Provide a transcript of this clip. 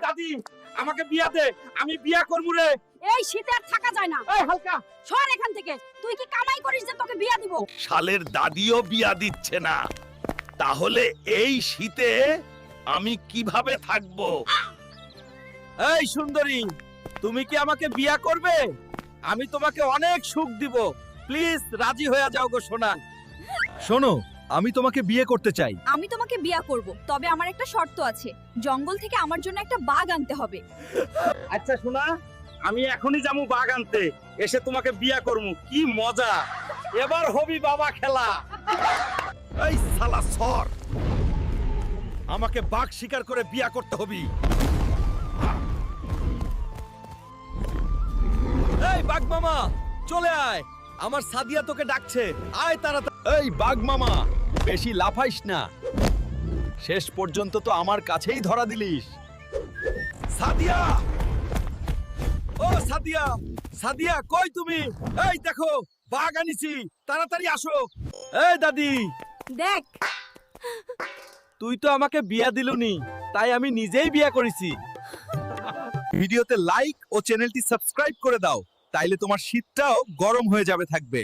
দাদি আমাকে বিয়া দে, আমি বিয়া করবো রে। এই শীতে আর থাকা যায় না। এই হালকা, সর এখান থেকে। তুই কি কামাই করিস যে তোকে বিয়া দিব? শালের দাদিও বিয়া দিচ্ছে না, তাহলে এই শীতে আমি কিভাবে থাকবো? এই সুন্দরী, তুমি কি আমাকে বিয়া করবে? আমি তোমাকে অনেক সুখ দিব, প্লিজ রাজি হয়ে যাও গো সোনা। শোনো, আমি তোমাকে বিয়ে করতে চাই। আমি তোমাকে বিয়া করব, তবে আমার একটা শর্ত আছে। জঙ্গল থেকে আমার জন্য একটা বাঘ আনতে হবে। আচ্ছা শোনা, আমি এখনই যাবো বাঘ আনতে, এসে তোমাকে বিয়া করবো। কি মজা, এবার হবি বাবা খেলা। এই শালা সর, আমাকে বাঘ শিকার করে বিয়া করতে হবি। এই বাঘ মামা, চলে আয়, আমার সাদিয়া তোকে ডাকছে, আয় তাড়াতাড়ি। এই বাঘ মামা, বেশি লাফাইস না, শেষ পর্যন্ত তো আমার কাছেই ধরা দিলিস। সাদিয়া, ও সাদিয়া, সাদিয়া কই তুমি? এই দেখো বাঘ আনিছি, তাড়াতাড়ি আসো। এই দাদি, দেখ, তুই তো আমাকে বিয়া দিলুনি, তাই আমি নিজেই বিয়া করেছি। ভিডিওতে লাইক ও চ্যানেলটি সাবস্ক্রাইব করে দাও, তাইলে তোমার শীতটাও গরম হয়ে যাবে থাকবে।